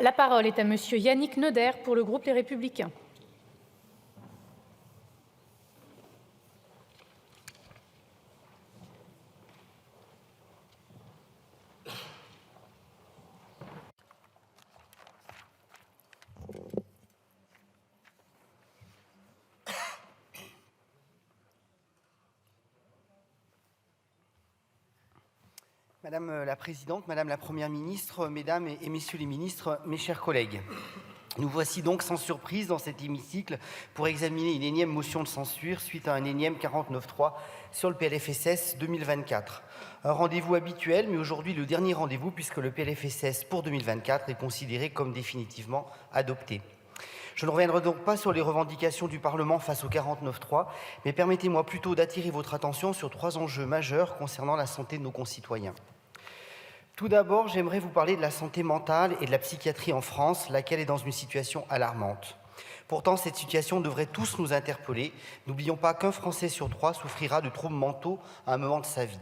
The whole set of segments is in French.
La parole est à Monsieur Yannick Neuder pour le groupe Les Républicains. Madame la Présidente, Madame la Première ministre, Mesdames et Messieurs les ministres, mes chers collègues, nous voici donc sans surprise dans cet hémicycle pour examiner une énième motion de censure suite à un énième 49.3 sur le PLFSS 2024. Un rendez-vous habituel, mais aujourd'hui le dernier rendez-vous puisque le PLFSS pour 2024 est considéré comme définitivement adopté. Je ne reviendrai donc pas sur les revendications du Parlement face au 49.3, mais permettez-moi plutôt d'attirer votre attention sur 3 enjeux majeurs concernant la santé de nos concitoyens. Tout d'abord, j'aimerais vous parler de la santé mentale et de la psychiatrie en France, laquelle est dans une situation alarmante. Pourtant, cette situation devrait tous nous interpeller. N'oublions pas qu'un Français sur 3 souffrira de troubles mentaux à un moment de sa vie.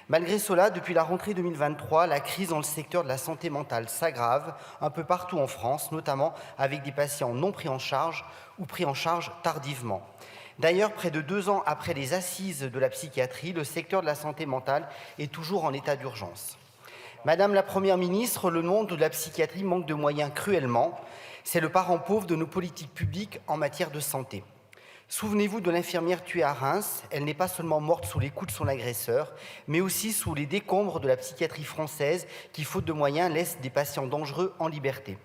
Malgré cela, depuis la rentrée 2023, la crise dans le secteur de la santé mentale s'aggrave un peu partout en France, notamment avec des patients non pris en charge ou pris en charge tardivement. D'ailleurs, près de 2 ans après les assises de la psychiatrie, le secteur de la santé mentale est toujours en état d'urgence. Madame la Première ministre, le monde de la psychiatrie manque de moyens cruellement. C'est le parent pauvre de nos politiques publiques en matière de santé. Souvenez-vous de l'infirmière tuée à Reims. Elle n'est pas seulement morte sous les coups de son agresseur, mais aussi sous les décombres de la psychiatrie française qui, faute de moyens, laisse des patients dangereux en liberté.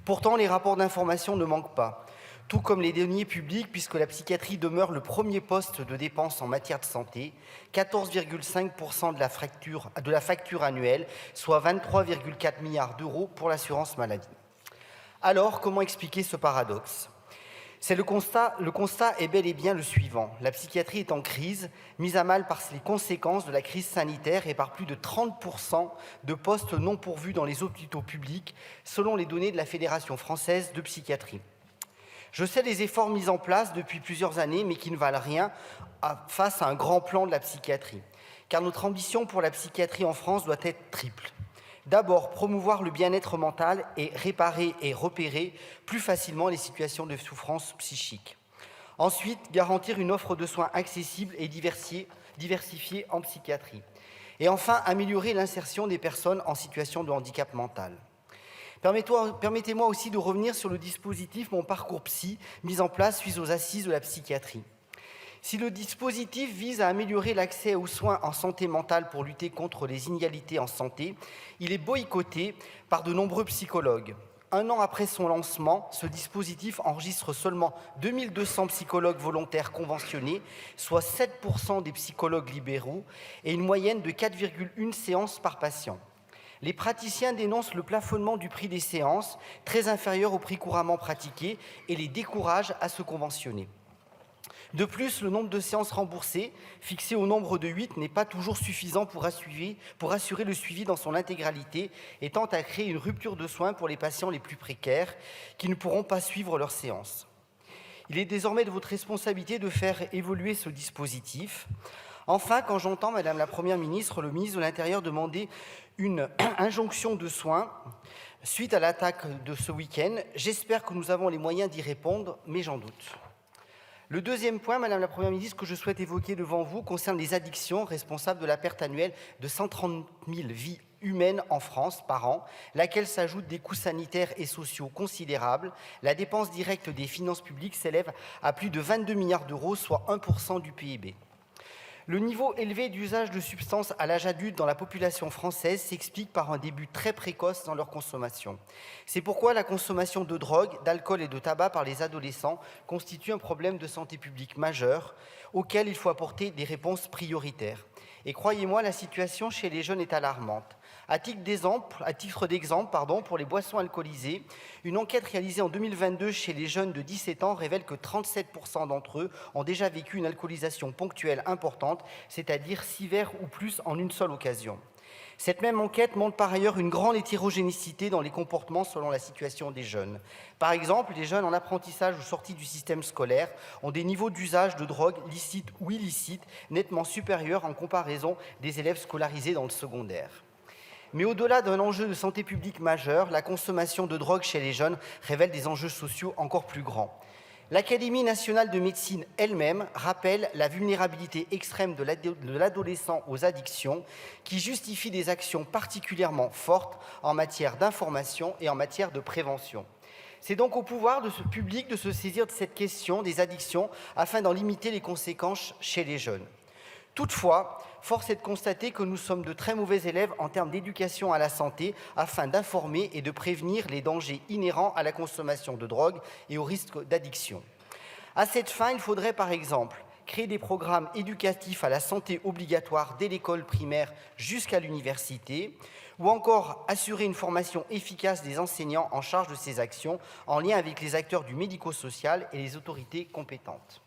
Pourtant, les rapports d'information ne manquent pas, tout comme les deniers publics, puisque la psychiatrie demeure le premier poste de dépenses en matière de santé, 14,5% de la facture annuelle, soit 23,4 milliards d'euros pour l'assurance maladie. Alors, comment expliquer ce paradoxe ? Le constat est bel et bien le suivant. La psychiatrie est en crise, mise à mal par les conséquences de la crise sanitaire et par plus de 30% de postes non pourvus dans les hôpitaux publics, selon les données de la Fédération française de psychiatrie. Je sais les efforts mis en place depuis plusieurs années, mais qui ne valent rien face à un grand plan de la psychiatrie. Car notre ambition pour la psychiatrie en France doit être triple. D'abord, promouvoir le bien-être mental et réparer et repérer plus facilement les situations de souffrance psychique. Ensuite, garantir une offre de soins accessible et diversifiée en psychiatrie. Et enfin, améliorer l'insertion des personnes en situation de handicap mental. Permettez-moi aussi de revenir sur le dispositif Mon Parcours Psy, mis en place suite aux assises de la psychiatrie. Si le dispositif vise à améliorer l'accès aux soins en santé mentale pour lutter contre les inégalités en santé, il est boycotté par de nombreux psychologues. 1 an après son lancement, ce dispositif enregistre seulement 2200 psychologues volontaires conventionnés, soit 7% des psychologues libéraux, et une moyenne de 4,1 séances par patient. Les praticiens dénoncent le plafonnement du prix des séances, très inférieur au prix couramment pratiqué, et les découragent à se conventionner. De plus, le nombre de séances remboursées, fixé au nombre de 8, n'est pas toujours suffisant pour assurer le suivi dans son intégralité et tend à créer une rupture de soins pour les patients les plus précaires qui ne pourront pas suivre leurs séances. Il est désormais de votre responsabilité de faire évoluer ce dispositif. Enfin, quand j'entends, Madame la Première ministre, le ministre de l'Intérieur demander une injonction de soins suite à l'attaque de ce week-end, j'espère que nous avons les moyens d'y répondre, mais j'en doute. Le deuxième point, Madame la Première ministre, que je souhaite évoquer devant vous concerne les addictions responsables de la perte annuelle de 130 000 vies humaines en France par an, laquelle s'ajoute des coûts sanitaires et sociaux considérables. La dépense directe des finances publiques s'élève à plus de 22 milliards d'euros, soit 1% du PIB. Le niveau élevé d'usage de substances à l'âge adulte dans la population française s'explique par un début très précoce dans leur consommation. C'est pourquoi la consommation de drogue, d'alcool et de tabac par les adolescents constitue un problème de santé publique majeur auquel il faut apporter des réponses prioritaires. Et croyez-moi, la situation chez les jeunes est alarmante. À titre d'exemple, pour les boissons alcoolisées, une enquête réalisée en 2022 chez les jeunes de 17 ans révèle que 37% d'entre eux ont déjà vécu une alcoolisation ponctuelle importante, c'est-à-dire 6 verres ou plus en une seule occasion. Cette même enquête montre par ailleurs une grande hétérogénéité dans les comportements selon la situation des jeunes. Par exemple, les jeunes en apprentissage ou sortis du système scolaire ont des niveaux d'usage de drogue, licites ou illicites, nettement supérieurs en comparaison des élèves scolarisés dans le secondaire. Mais au-delà d'un enjeu de santé publique majeur, la consommation de drogue chez les jeunes révèle des enjeux sociaux encore plus grands. L'Académie nationale de médecine elle-même rappelle la vulnérabilité extrême de l'adolescent aux addictions qui justifie des actions particulièrement fortes en matière d'information et en matière de prévention. C'est donc au pouvoir de ce public de se saisir de cette question des addictions afin d'en limiter les conséquences chez les jeunes. Toutefois, force est de constater que nous sommes de très mauvais élèves en termes d'éducation à la santé afin d'informer et de prévenir les dangers inhérents à la consommation de drogue et au risque d'addiction. À cette fin, il faudrait par exemple créer des programmes éducatifs à la santé obligatoires dès l'école primaire jusqu'à l'université, ou encore assurer une formation efficace des enseignants en charge de ces actions en lien avec les acteurs du médico-social et les autorités compétentes.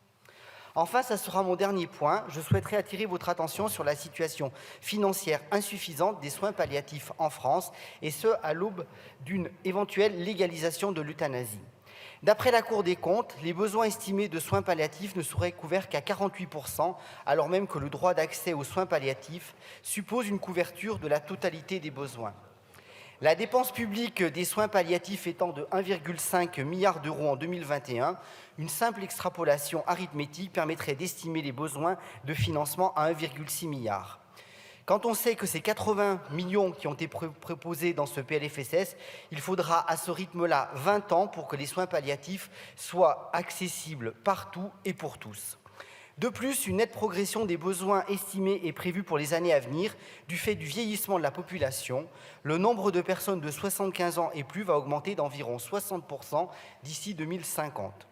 Enfin, ça sera mon dernier point, je souhaiterais attirer votre attention sur la situation financière insuffisante des soins palliatifs en France, et ce, à l'aube d'une éventuelle légalisation de l'euthanasie. D'après la Cour des comptes, les besoins estimés de soins palliatifs ne seraient couverts qu'à 48%, alors même que le droit d'accès aux soins palliatifs suppose une couverture de la totalité des besoins. La dépense publique des soins palliatifs étant de 1,5 milliard d'euros en 2021, une simple extrapolation arithmétique permettrait d'estimer les besoins de financement à 1,6 milliard. Quand on sait que c'est 80 millions qui ont été proposés dans ce PLFSS, il faudra à ce rythme-là 20 ans pour que les soins palliatifs soient accessibles partout et pour tous. De plus, une nette progression des besoins estimés est prévue pour les années à venir du fait du vieillissement de la population. Le nombre de personnes de 75 ans et plus va augmenter d'environ 60% d'ici 2050.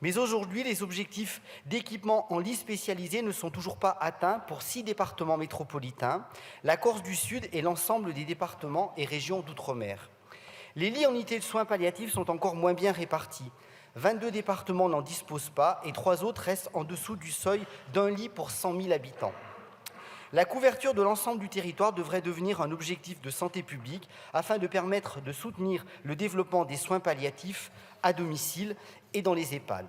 Mais aujourd'hui, les objectifs d'équipement en lits spécialisés ne sont toujours pas atteints pour 6 départements métropolitains, la Corse du Sud et l'ensemble des départements et régions d'outre-mer. Les lits en unité de soins palliatifs sont encore moins bien répartis. 22 départements n'en disposent pas et 3 autres restent en dessous du seuil d'un lit pour 100 000 habitants. La couverture de l'ensemble du territoire devrait devenir un objectif de santé publique afin de permettre de soutenir le développement des soins palliatifs à domicile et dans les EHPAD.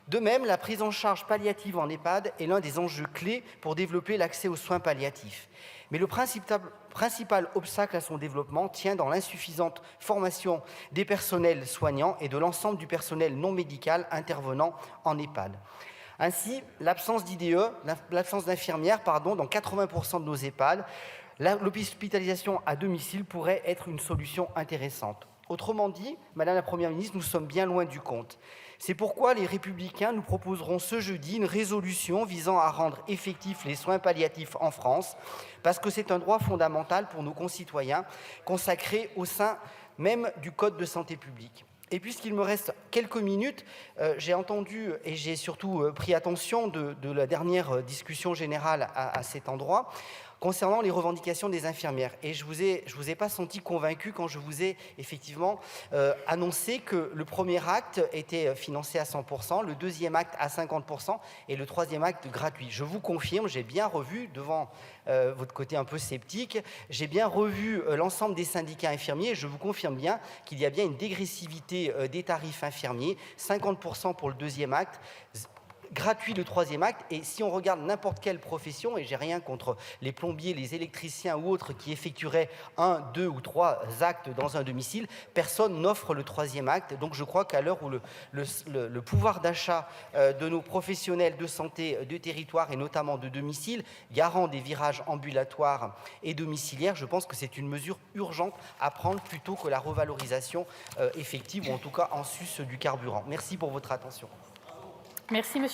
De même, la prise en charge palliative en EHPAD est l'un des enjeux clés pour développer l'accès aux soins palliatifs. Mais le principal obstacle à son développement tient dans l'insuffisante formation des personnels soignants et de l'ensemble du personnel non médical intervenant en EHPAD. Ainsi, l'absence d'infirmières dans 80% de nos EHPAD, l'hospitalisation à domicile pourrait être une solution intéressante. Autrement dit, Madame la Première ministre, nous sommes bien loin du compte. C'est pourquoi les Républicains nous proposeront ce jeudi une résolution visant à rendre effectifs les soins palliatifs en France, parce que c'est un droit fondamental pour nos concitoyens, consacré au sein même du Code de santé publique. Et puisqu'il me reste quelques minutes, j'ai entendu et j'ai surtout pris attention de la dernière discussion générale à cet endroit, concernant les revendications des infirmières. Et je vous ai pas senti convaincu quand je vous ai effectivement annoncé que le premier acte était financé à 100%, le deuxième acte à 50% et le troisième acte gratuit. Je vous confirme, j'ai bien revu, devant votre côté un peu sceptique, j'ai bien revu l'ensemble des syndicats infirmiers et je vous confirme bien qu'il y a bien une dégressivité des tarifs infirmiers, 50% pour le deuxième acte, gratuit le troisième acte. Et si on regarde n'importe quelle profession, et j'ai rien contre les plombiers, les électriciens ou autres qui effectueraient 1, 2 ou 3 actes dans un domicile, personne n'offre le troisième acte. Donc je crois qu'à l'heure où le pouvoir d'achat de nos professionnels de santé de territoire et notamment de domicile, garant des virages ambulatoires et domiciliaires, je pense que c'est une mesure urgente à prendre plutôt que la revalorisation effective ou en tout cas en sus du carburant. Merci pour votre attention. Merci, monsieur.